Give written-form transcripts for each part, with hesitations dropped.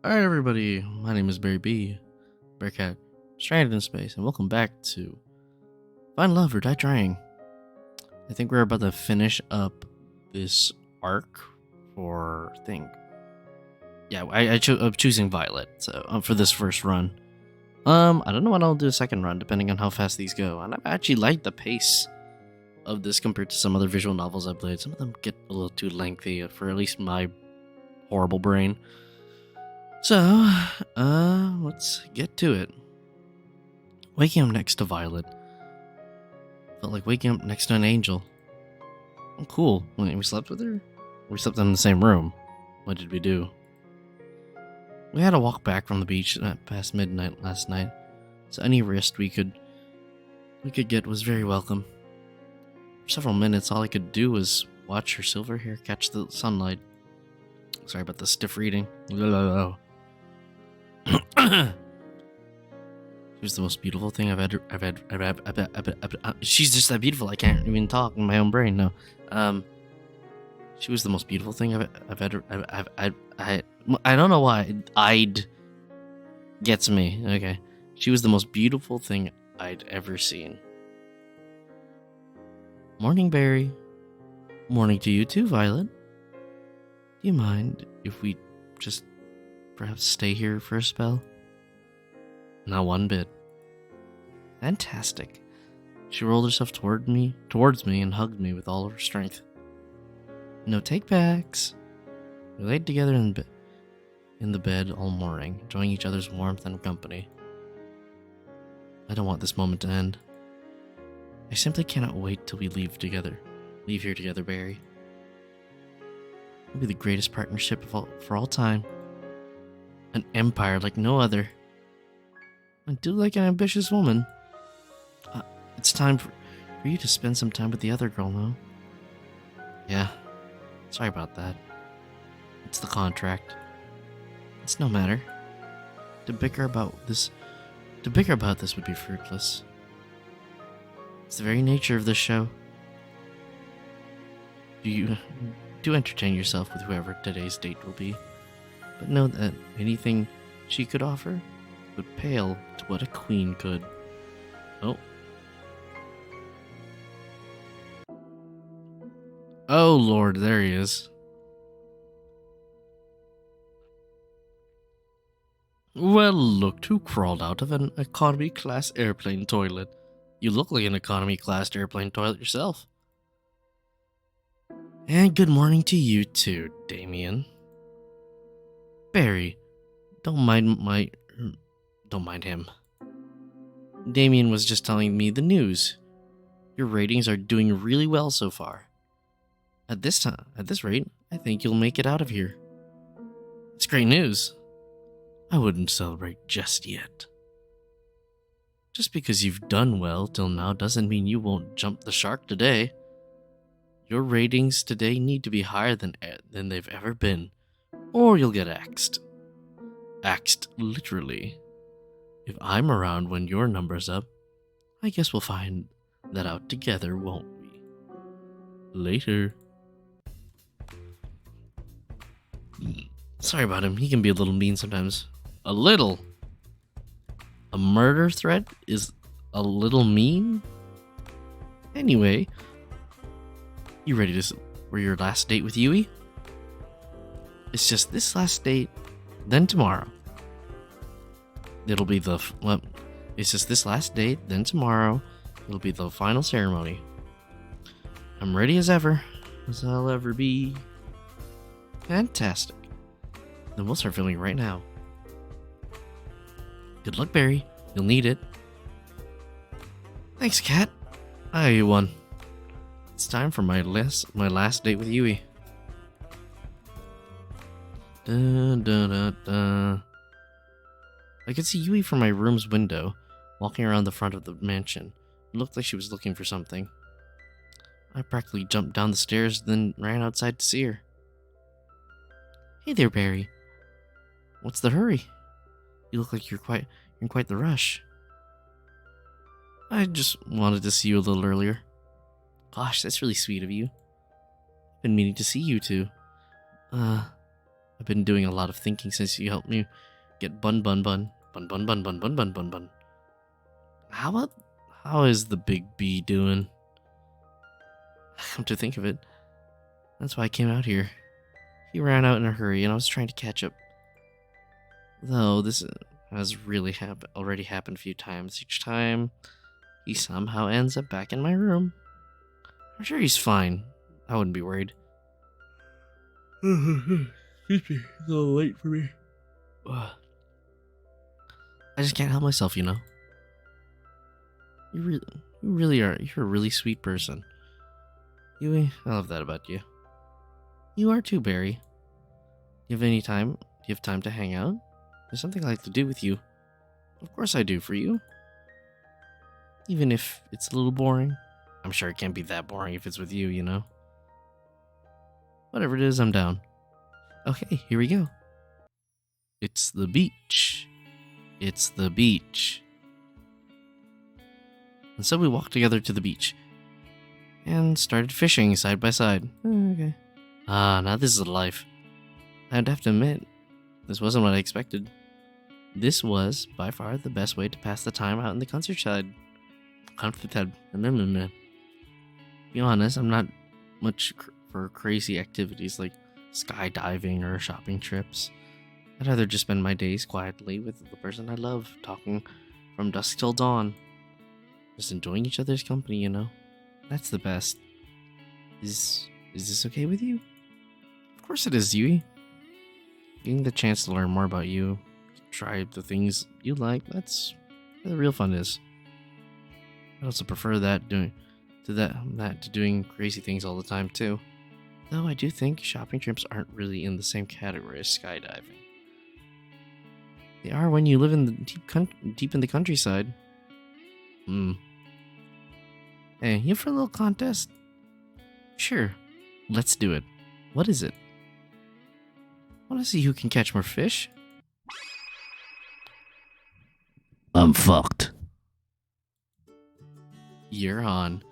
Alright, everybody, my name is Barry B. Bearcat, stranded in space, and welcome back to Find Love or Die Trying. I think we're about to finish up this arc for, I'm choosing Violet, so for this first run. I don't know when I'll do a second run, depending on how fast these go, and I actually like the pace of this compared to some other visual novels I've played. Some of them get a little too lengthy for at least my horrible brain. So, let's get to it. Waking up next to Violet felt like waking up next to an angel. Oh, cool. Wait, we slept with her? We slept in the same room. What did we do? We had a walk back from the beach past midnight last night, so any rest we could get was very welcome. For several minutes, all I could do was watch her silver hair catch the sunlight. Sorry about the stiff reading. She was the most beautiful thing I've had. She's just that beautiful. I can't even talk in my own brain. No. She was the most beautiful thing I've had. I don't know why. I'd gets me. Okay. She was the most beautiful thing I'd ever seen. Morning, Barry. Morning to you too, Violet. Do you mind if we just perhaps stay here for a spell? Not one bit. Fantastic. She rolled herself towards me and hugged me with all of her strength. No take-backs. We laid together in the bed all morning, enjoying each other's warmth and company. I don't want this moment to end. I simply cannot wait till we leave here together, Barry. We'll be the greatest partnership for all time. An empire like no other. I do like an ambitious woman. It's time for you to spend some time with the other girl, no? Yeah. Sorry about that. It's the contract. It's no matter. To bicker about this would be fruitless. It's the very nature of this show. Do entertain yourself with whoever today's date will be, but know that anything she could offer would pale to what a queen could. Oh Lord, there he is. Well, look who crawled out of an economy class airplane toilet. You look like an economy class airplane toilet yourself. And good morning to you too, Damien. Barry, don't mind him. Damien was just telling me the news. Your ratings are doing really well so far. At this rate, I think you'll make it out of here. It's great news. I wouldn't celebrate just yet. Just because you've done well till now doesn't mean you won't jump the shark today. Your ratings today need to be higher than they've ever been, or you'll get axed. Axed literally. If I'm around when your number's up, I guess we'll find that out together, won't we? Later. Sorry about him, he can be a little mean sometimes. A little? A murder threat is a little mean? Anyway, you ready for your last date with Yui? It's just this last date, then tomorrow. It's just this last date, then tomorrow. It'll be the final ceremony. I'm ready as ever, as I'll ever be. Fantastic. Then we'll start filming right now. Good luck, Barry. You'll need it. Thanks, Kat. I owe you one. It's time for my last date with Yui. Dun, dun, dun, dun. I could see Yui from my room's window, walking around the front of the mansion. It looked like she was looking for something. I practically jumped down the stairs, then ran outside to see her. Hey there, Barry. What's the hurry? You look like you're in quite the rush. I just wanted to see you a little earlier. Gosh, that's really sweet of you. Been meaning to see you too. I've been doing a lot of thinking since you helped me get bun. How is the big B doing? Come to think of it, that's why I came out here. He ran out in a hurry, and I was trying to catch up. Though this has really already happened a few times. Each time, he somehow ends up back in my room. I'm sure he's fine. I wouldn't be worried. Excuse me, it's a little late for me. I just can't help myself, you know. You really are. You're a really sweet person. Yui, I love that about you. You are too, Barry. Do you have time to hang out? There's something I'd like to do with you. Of course I do, for you. Even if it's a little boring. I'm sure it can't be that boring if it's with you, you know? Whatever it is, I'm down. Okay, here we go. It's the beach. It's the beach. And so we walked together to the beach. And started fishing side by side. Okay. Now this is life. I'd have to admit, this wasn't what I expected. This was, by far, the best way to pass the time out in the countryside. Be honest, I'm not much for crazy activities like skydiving or shopping trips. I'd rather just spend my days quietly with the person I love, talking from dusk till dawn. Just enjoying each other's company, you know? That's the best. Is this okay with you? Of course it is, Yui. Getting the chance to learn more about you, try the things you like, that's where the real fun is. I also prefer that to doing crazy things all the time too. Though I do think shopping trips aren't really in the same category as skydiving. They are when you live in the deep in the countryside. Hey, you for a little contest? Sure, let's do it. What is it? Want to see who can catch more fish? I'm fucked. You're on.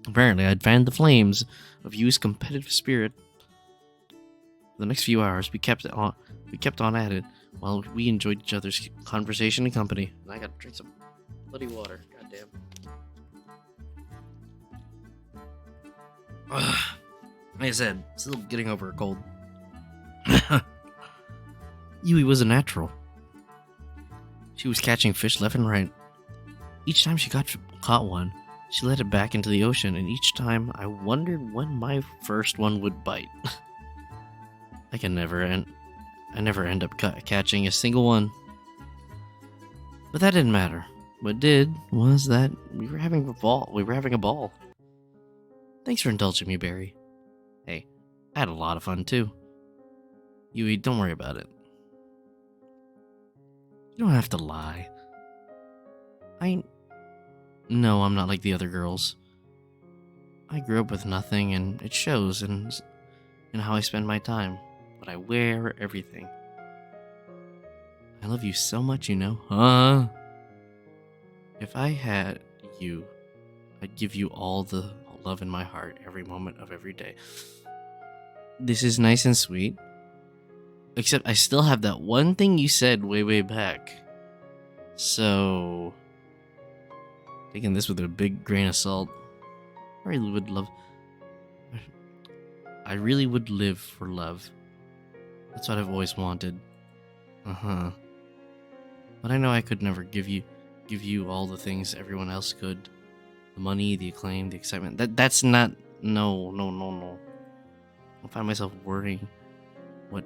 Apparently, I'd fanned the flames of Yu's competitive spirit. For the next few hours, we kept on at it while we enjoyed each other's conversation and company. And I got to drink some bloody water. Goddamn. Like I said, still getting over a cold. Yui was a natural. She was catching fish left and right. Each time she caught one, she let it back into the ocean, and each time I wondered when my first one would bite. I never end up catching a single one. But that didn't matter. What did was that we were having a ball. Thanks for indulging me, Barry. Hey, I had a lot of fun too. Yui, don't worry about it. You don't have to lie. No, I'm not like the other girls. I grew up with nothing, and it shows in how I spend my time. But I wear everything. I love you so much, you know. If I had you, I'd give you all the love in my heart every moment of every day. This is nice and sweet. Except I still have that one thing you said way back. So, taking this with a big grain of salt, I really would live for love. That's what I've always wanted. But I know I could never give you all the things everyone else could. The money, the acclaim, the excitement. That's not... No. I find myself worrying. What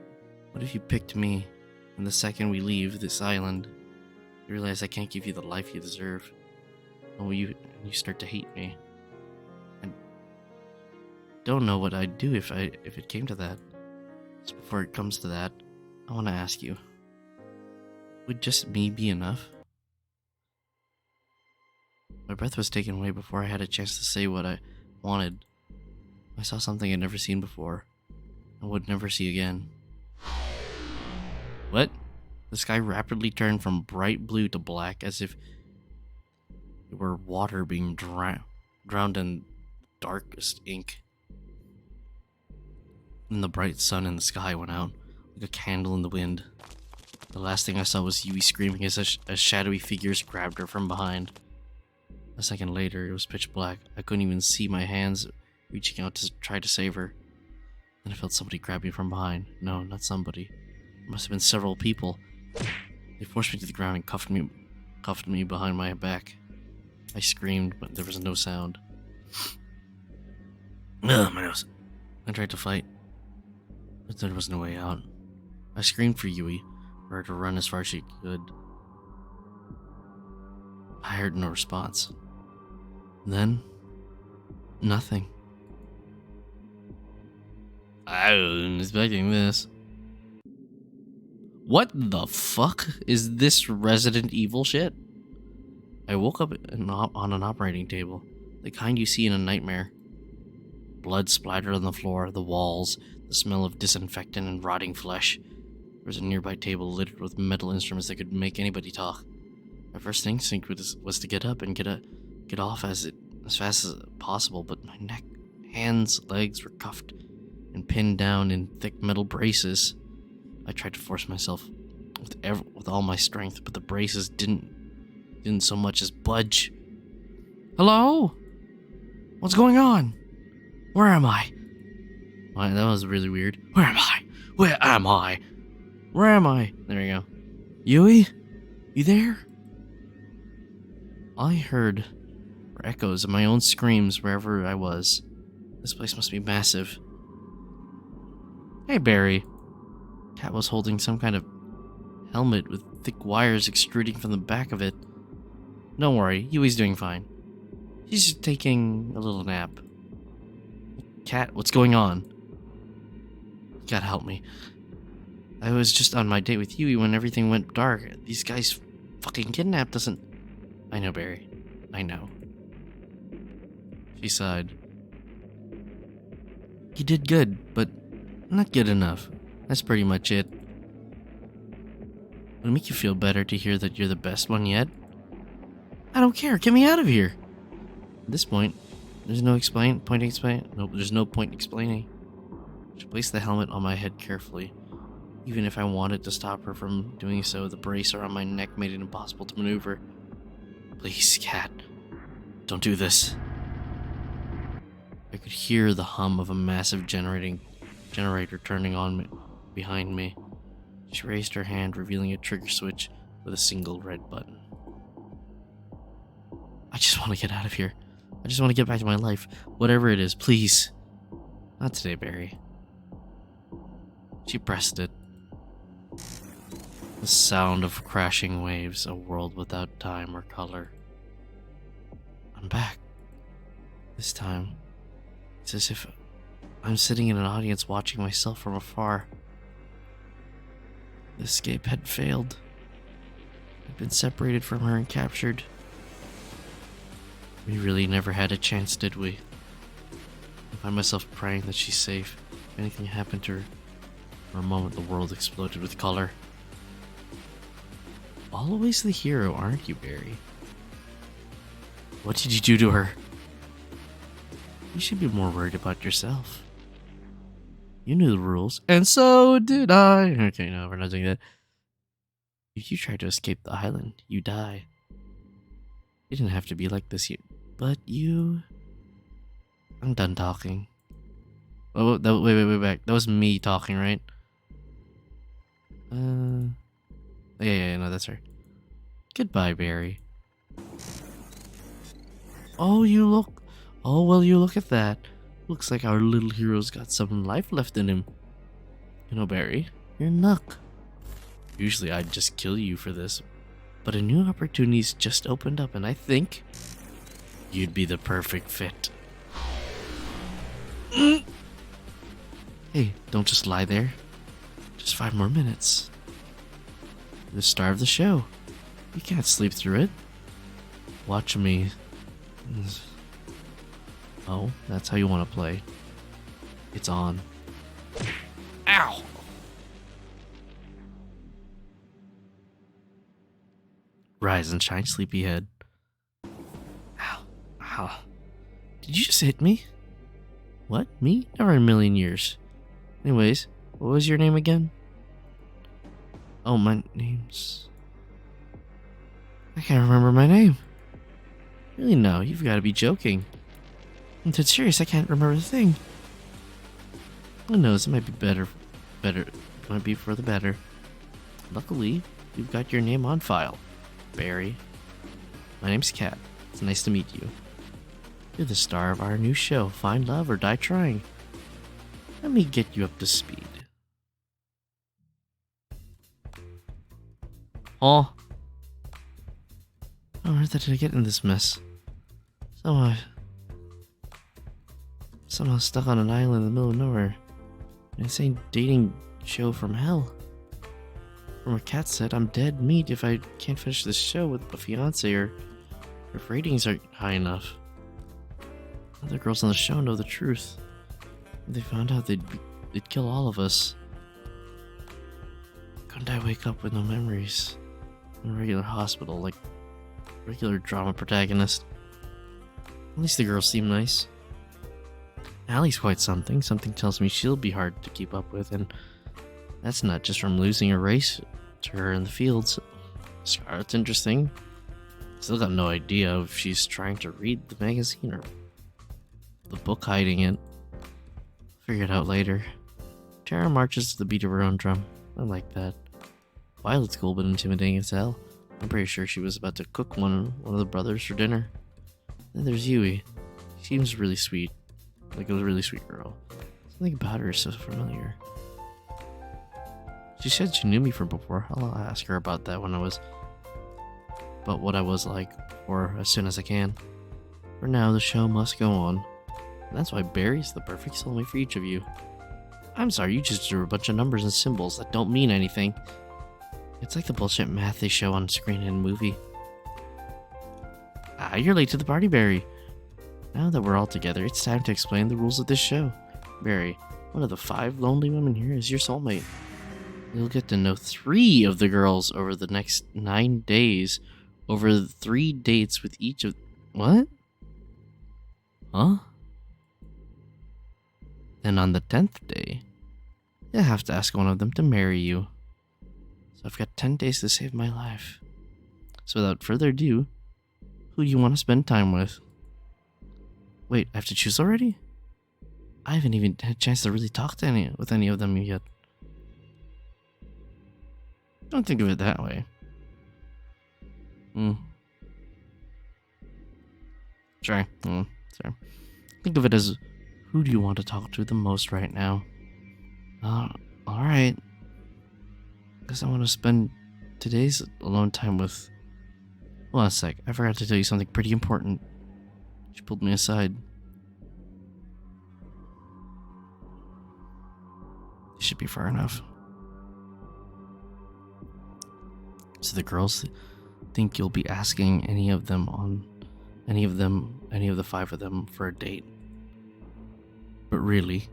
if you picked me, and the second we leave this island, you realize I can't give you the life you deserve, and you start to hate me? I don't know what I'd do if it came to that. Just before it comes to that, I want to ask you, would just me be enough? My breath was taken away before I had a chance to say what I wanted. I saw something I'd never seen before, and would never see again. What? The sky rapidly turned from bright blue to black, as if it were water being drowned in darkest ink. and the bright sun in the sky went out, like a candle in the wind. The last thing I saw was Yui screaming as shadowy figures grabbed her from behind. A second later, it was pitch black. I couldn't even see my hands reaching out to try to save her. Then I felt somebody grab me from behind. No, not somebody. It must have been several people. They forced me to the ground and cuffed me behind my back. I screamed, but there was no sound. Ugh, my nose. I tried to fight, but there was no way out. I screamed for Yui, for her to run as far as she could. I heard no response. Then, nothing. I wasn't expecting this. What the fuck is this Resident Evil shit? I woke up on an operating table, the kind you see in a nightmare. Blood splattered on the floor, the walls, the smell of disinfectant and rotting flesh. There was a nearby table littered with metal instruments that could make anybody talk. My first instinct was to get up and get off as fast as possible, but my neck, hands, legs were cuffed and pinned down in thick metal braces. I tried to force myself with all my strength, but the braces didn't so much as budge. Hello? What's going on? Where am I? That was really weird. Where am I? Where am I? Where am I? There we go. Yui? You there? All I heard were echoes of my own screams wherever I was. This place must be massive. Hey, Barry. Cat was holding some kind of helmet with thick wires extruding from the back of it. Don't worry, Yui's doing fine. She's just taking a little nap. Cat, what's going on? You gotta help me. I was just on my date with Yui when everything went dark. These guys fucking kidnapped us and... I know, Barry. I know. She sighed. You did good, but not good enough. That's pretty much it. Would it make you feel better to hear that you're the best one yet? I don't care. Get me out of here. At this point, there's no point explaining. She placed the helmet on my head carefully. Even if I wanted to stop her from doing so, the brace around my neck made it impossible to maneuver. Please, Cat, don't do this. I could hear the hum of a massive generator turning on behind me. She raised her hand, revealing a trigger switch with a single red button. I just want to get out of here. I just want to get back to my life. Whatever it is, please. Not today, Barry. She pressed it. The sound of crashing waves, a world without time or color. I'm back. This time, it's as if I'm sitting in an audience watching myself from afar. The escape had failed. I'd been separated from her and captured. We really never had a chance, did we? I find myself praying that she's safe. If anything happened to her, for a moment the world exploded with color. Always the hero, aren't you, Barry? What did you do to her? You should be more worried about yourself. You knew the rules, and so did I. Okay, no, we're not doing that. If you try to escape the island, you die. It didn't have to be like this, but you... I'm done talking. Oh, wait, back. That was me talking, right? Yeah, no, that's her. Goodbye, Barry. Oh, well, you look at that. Looks like our little hero's got some life left in him. You know, Barry, you're Nook. Usually I'd just kill you for this, but a new opportunity's just opened up, and I think you'd be the perfect fit. Hey, don't just lie there. Just 5 more minutes. You're the star of the show. You can't sleep through it. Watch me. Oh, that's how you want to play. It's on. Ow! Rise and shine, sleepyhead. Ow. Did you just hit me? What? Me? Never in a million years. Anyways, what was your name again? Oh, my name's... I can't remember my name. Really, no, you've got to be joking. I'm dead serious, I can't remember the thing. Who knows, it might be better. It might be for the better. Luckily, you've got your name on file, Barry. My name's Kat. It's nice to meet you. You're the star of our new show, Find Love or Die Trying. Let me get you up to speed. Oh. How did I get in this mess? Somehow stuck on an island in the middle of nowhere. An insane dating show from hell. From what Kat said, I'm dead meat if I can't finish this show with a fiance or if ratings aren't high enough. Other girls on the show know the truth. If they found out, they'd kill all of us. Couldn't I wake up with no memories? In a regular hospital, like regular drama protagonist. At least the girls seem nice. Allie's quite something. Something tells me she'll be hard to keep up with, and that's not just from losing a race to her in the fields. Scarlett's interesting. Still got no idea if she's trying to read the magazine or the book hiding it. Figure it out later. Tara marches to the beat of her own drum. I like that. Violet's cool but intimidating as hell. I'm pretty sure she was about to cook one of the brothers for dinner. Then there's Yui. She seems really sweet. Like a really sweet girl. Something about her is so familiar. She said she knew me from before. I'll ask her about that about what I was like before as soon as I can. For now, the show must go on. And that's why Barry's the perfect soulmate for each of you. I'm sorry, you just drew a bunch of numbers and symbols that don't mean anything. It's like the bullshit math they show on screen in a movie. Ah, you're late to the party, Barry. Now that we're all together, it's time to explain the rules of this show. Barry, one of the 5 lonely women here is your soulmate. You'll get to know 3 of the girls over the next 9 days, over 3 dates with each of... What? Huh? Then on the 10th day, you'll have to ask one of them to marry you. So I've got 10 days to save my life. So without further ado, who do you want to spend time with? Wait, I have to choose already? I haven't even had a chance to really talk to any of them yet. Don't think of it that way. Sorry. Sorry. Think of it as, who do you want to talk to the most right now? Alright. Guess I want to spend today's alone time with... Hold on a sec. I forgot to tell you something pretty important. She pulled me aside. This should be far enough. So the girls think you'll be asking any of the 5 of them for a date. But really,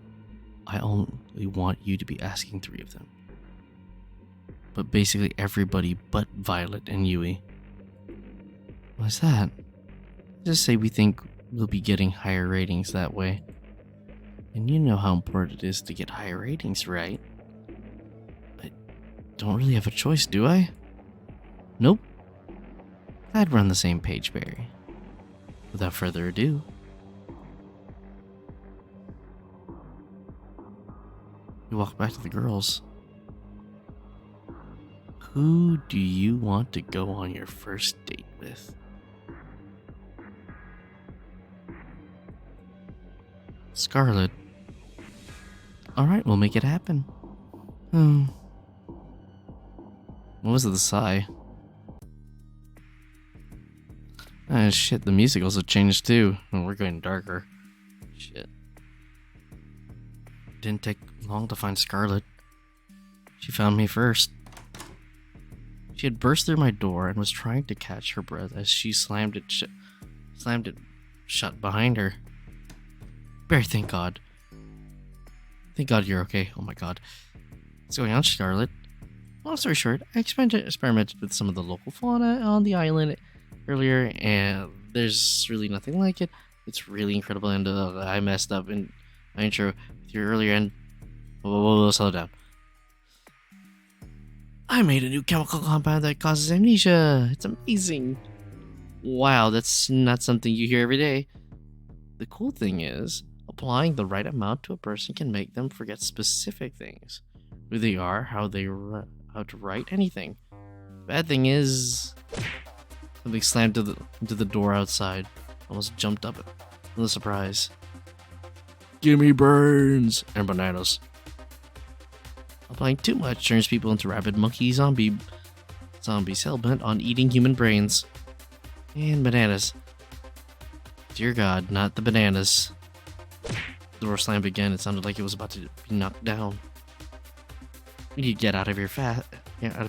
I only want you to be asking 3 of them. But basically everybody but Violet and Yui. What's that? Just say we think we'll be getting higher ratings that way. And you know how important it is to get higher ratings, right? I don't really have a choice, do I? Nope. Glad we're on the same page, Barry. Without further ado, you walk back to the girls. Who do you want to go on your first date with? Scarlet. Alright, we'll make it happen. What was the sigh? Ah, shit, the music also changed too. Oh, we're going darker. Shit. Didn't take long to find Scarlet. She found me first. She had burst through my door and was trying to catch her breath as she slammed it shut behind her. Barry, thank God. Thank God you're okay. Oh my God. What's going on, Scarlet? Long story short, I experimented with some of the local fauna on the island earlier, and there's really nothing like it. It's really incredible, and I messed up in my intro with your earlier, and Whoa, slow down. I made a new chemical compound that causes amnesia. It's amazing. Wow, that's not something you hear every day. The cool thing is, applying the right amount to a person can make them forget specific things. Who they are, how to write, anything. Bad thing is, something slammed into the door outside. Almost jumped up in the surprise. Gimme burns and bananas. Applying too much turns people into rabid monkey zombies hell bent on eating human brains. And bananas. Dear God, not the bananas. The door slammed again. It sounded like it was about to be knocked down. We need to get out of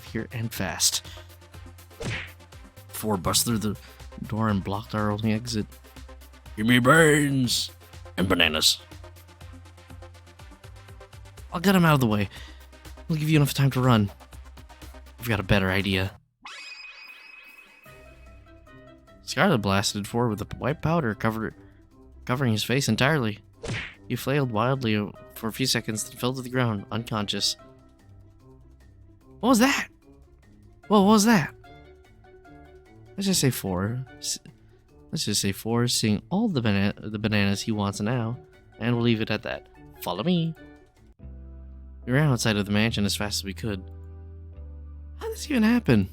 here and fast. Before bust through the door and blocked our only exit. Give me brains and bananas. I'll get him out of the way. We'll give you enough time to run. I've got a better idea. Scarlet blasted forward with a white powder covering his face entirely. He flailed wildly for a few seconds, then fell to the ground, unconscious. What was that? Well, what was that? Let's just say four. Seeing all the bananas he wants now, and we'll leave it at that. Follow me. We ran outside of the mansion as fast as we could. How did this even happen?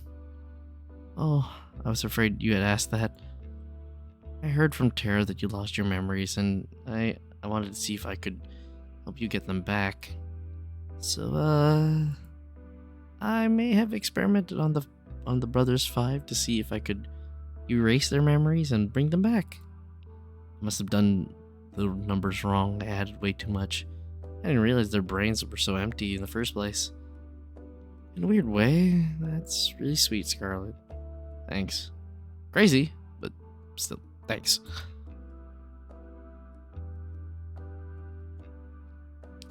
Oh, I was afraid you had asked that. I heard from Tara that you lost your memories, and I wanted to see if I could help you get them back. So, I may have experimented on the Brothers 5 to see if I could erase their memories and bring them back. I must have done the numbers wrong. I added way too much. I didn't realize their brains were so empty in the first place. In a weird way, that's really sweet, Scarlet. Thanks. Crazy, but still, thanks.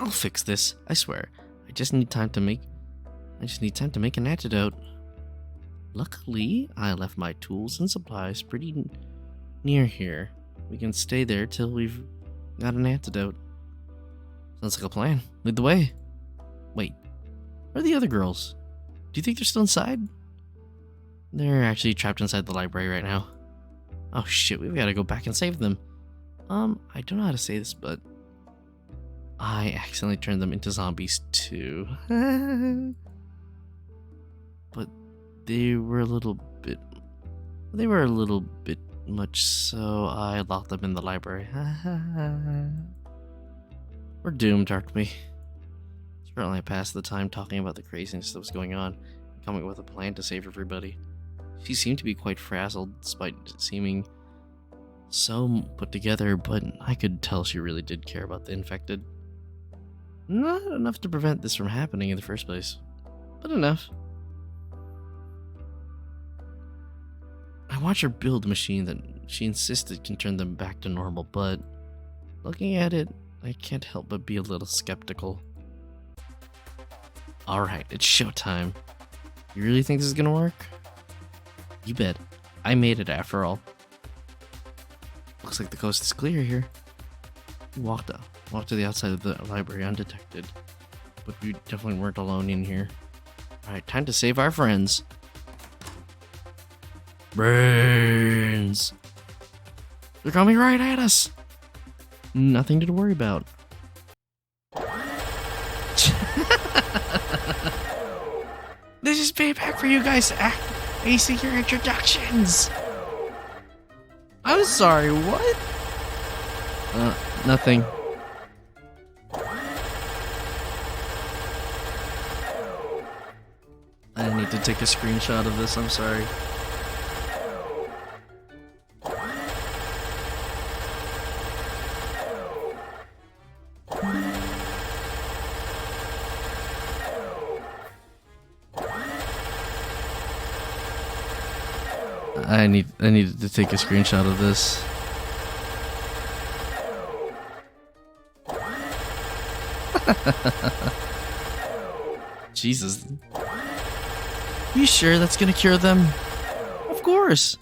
I'll fix this, I swear. I just need time to make an antidote. Luckily, I left my tools and supplies pretty near here. We can stay there till we've got an antidote. Sounds like a plan. Lead the way. Wait, where are the other girls? Do you think they're still inside? They're actually trapped inside the library right now. Oh shit, we've got to go back and save them. I don't know how to say this, but I accidentally turned them into zombies too. But they were a little bit much, so I locked them in the library. We're doomed, aren't we? Certainly I passed the time talking about the craziness that was going on, and coming up with a plan to save everybody. She seemed to be quite frazzled, despite seeming so put together, but I could tell she really did care about the infected. Not enough to prevent this from happening in the first place, but enough. I watched her build a machine that she insisted can turn them back to normal, but looking at it, I can't help but be a little skeptical. Alright, it's showtime. You really think this is gonna work? You bet. I made it after all. Looks like the coast is clear here. We walked to the outside of the library undetected, but we definitely weren't alone in here. Alright, time to save our friends. Brains! They're coming right at us! Nothing to worry about. This is payback for you guys acing your introductions! I'm sorry, what? Nothing. I need to take a screenshot of this, I'm sorry. I needed to take a screenshot of this. Jesus. You sure that's gonna cure them? Of course.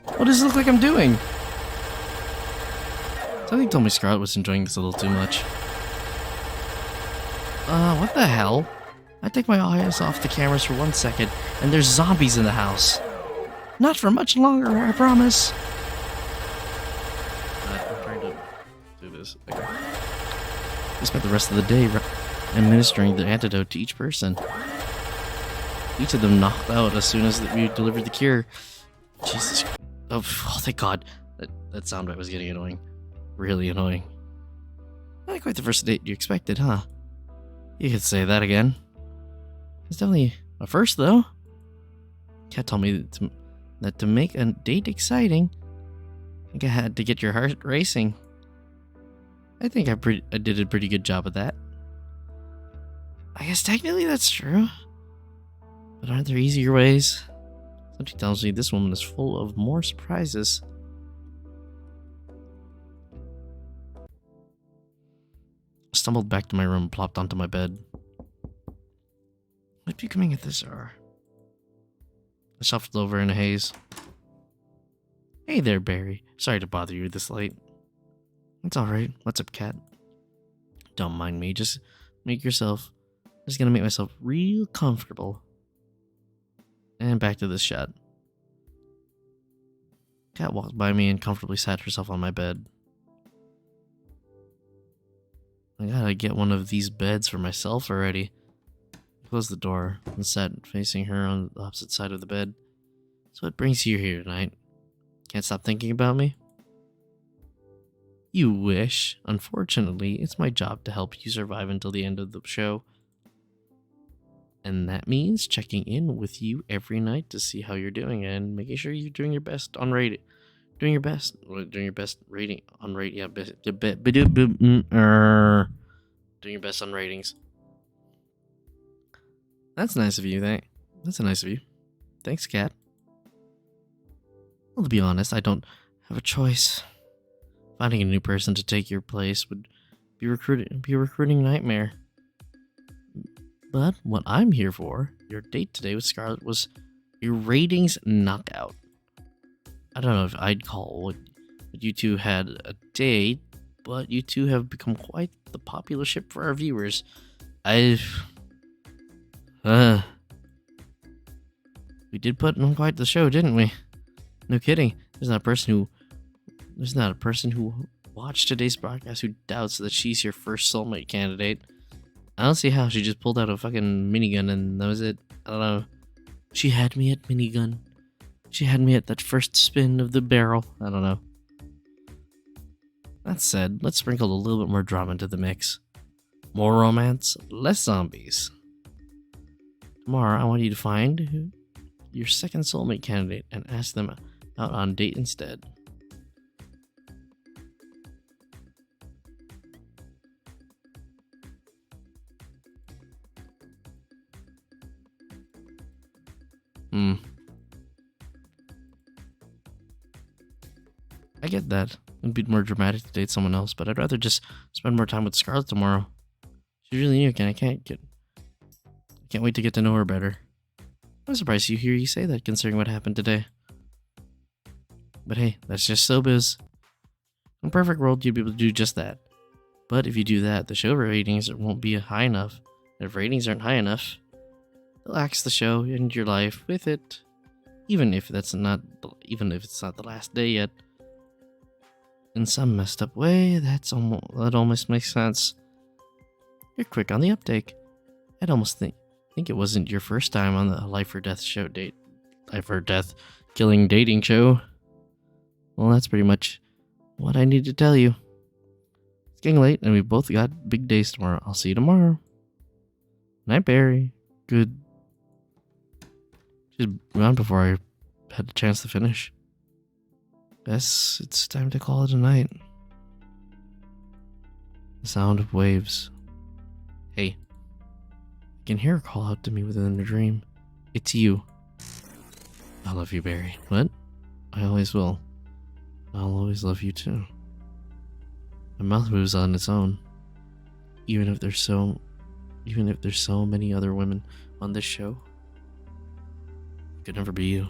What does it look like I'm doing? Something told me Scarlet was enjoying this a little too much. What the hell? I take my eyes off the cameras for 1 second, and there's zombies in the house. Not for much longer, I promise. I'm trying to do this. Okay. We spent the rest of the day administering the antidote to each person. Each of them knocked out as soon as we delivered the cure. Jesus. Oh, thank God. That soundbite was getting annoying. Really annoying. Not quite the first date you expected, huh? You could say that again. It's definitely a first, though. Kat told me that to make a date exciting, I think I had to get your heart racing. I think I did a pretty good job of that. I guess technically that's true. But aren't there easier ways? Something tells me this woman is full of more surprises. I stumbled back to my room and plopped onto my bed. Might be coming at this hour. I shuffled over in a haze. Hey there, Barry. Sorry to bother you this late. It's alright. What's up, Kat? Don't mind me. Just make yourself... I'm just gonna make myself real comfortable. And back to this shot. Kat walked by me and comfortably sat herself on my bed. I gotta get one of these beds for myself already. I closed the door and sat facing her on the opposite side of the bed. So what brings you here tonight? Can't stop thinking about me? You wish. Unfortunately, it's my job to help you survive until the end of the show. And that means checking in with you every night to see how you're doing and making sure you're doing your best on rating. Doing your best rating on rate. Yeah, doing your best on ratings. That's nice of you. That's nice of you. Thanks, Kat. Well, to be honest, I don't have a choice. Finding a new person to take your place would be a recruiting nightmare. But what I'm here for, your date today with Scarlett, was a ratings knockout. I don't know if I'd call what you two had a date, but you two have become quite the popular ship for our viewers. We did put on quite the show, didn't we? No kidding. There's not a person who watched today's broadcast who doubts that she's your first soulmate candidate. I don't see how. She just pulled out a fucking minigun and that was it. I don't know. She had me at minigun. She had me at that first spin of the barrel. I don't know. That said, let's sprinkle a little bit more drama into the mix. More romance, less zombies. Tomorrow, I want you to find your second soulmate candidate and ask them out on a date instead. I get that. It'd be more dramatic to date someone else, but I'd rather just spend more time with Scarlett tomorrow. She's really new again. I can't wait to get to know her better. I'm surprised to hear you say that, considering what happened today. But hey, that's just showbiz. In a perfect world, you'd be able to do just that. But if you do that, the show ratings won't be high enough. And if ratings aren't high enough, they'll axe the show and your life with it. Even if it's not the last day yet. In some messed up way, that almost makes sense. You're quick on the uptake. I'd almost think it wasn't your first time on the life or death killing dating show. Well, that's pretty much what I need to tell you. It's getting late, and we've both got big days tomorrow. I'll see you tomorrow. Night, Barry. Good. She's gone before I had the chance to finish. Guess it's time to call it a night. The sound of waves. Hey. I can hear her call out to me within a dream. It's you. I love you, Barry. What? I always will. I'll always love you too. My mouth moves on its own. Even if there's so many other women on this show. It could never be you.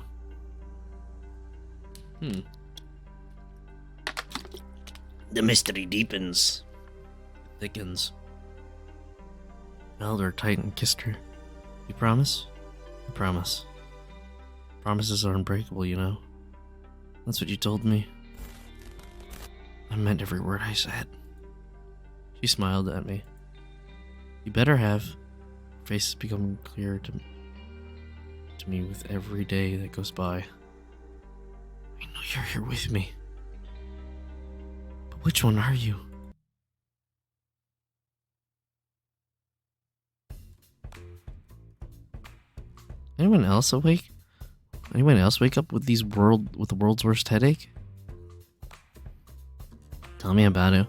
The mystery deepens. Thickens. held her tight and kissed her. You promise? I promise. Promises are unbreakable, you know. That's what you told me. I meant every word I said. She smiled at me. You better have. Her face is becoming clearer to me with every day that goes by. I know you're here with me. But which one are you? Anyone else awake? Anyone else wake up with the world's worst headache? Tell me about it.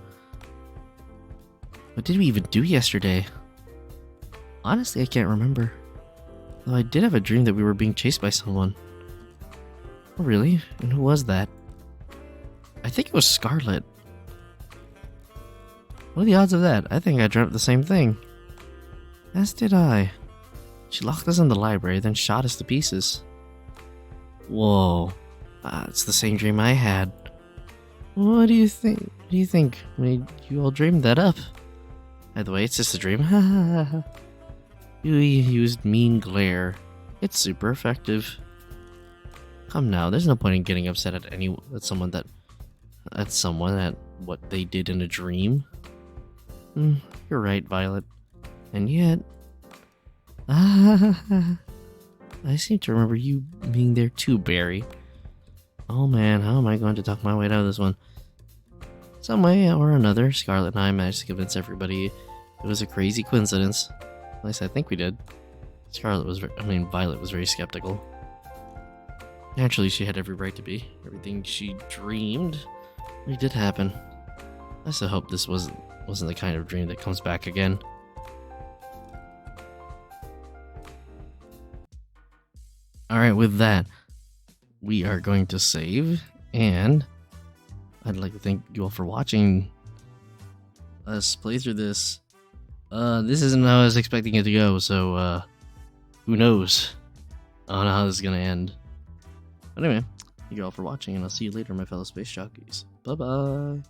What did we even do yesterday? Honestly, I can't remember. Though I did have a dream that we were being chased by someone. Oh, really? And who was that? I think it was Scarlet. What are the odds of that? I think I dreamt the same thing. As did I. She locked us in the library, then shot us to pieces. Whoa. It's the same dream I had. What do you think? What do you think made you all dream that up? By the way, it's just a dream. You used mean glare. It's super effective. Come now, there's no point in getting upset at someone at what they did in a dream. You're right, Violet. And yet, I seem to remember you being there too, Barry. Oh man, how am I going to talk my way out of this one? Some way or another, Scarlet and I managed to convince everybody it was a crazy coincidence. At least I think we did. Violet was very skeptical. Naturally, she had every right to be. Everything she dreamed really did happen. I still hope this wasn't the kind of dream that comes back again. Alright, with that, we are going to save, and I'd like to thank you all for watching us play through this. This isn't how I was expecting it to go, so, who knows? I don't know how this is gonna end. But anyway, thank you all for watching, and I'll see you later, my fellow space jockeys. Bye-bye!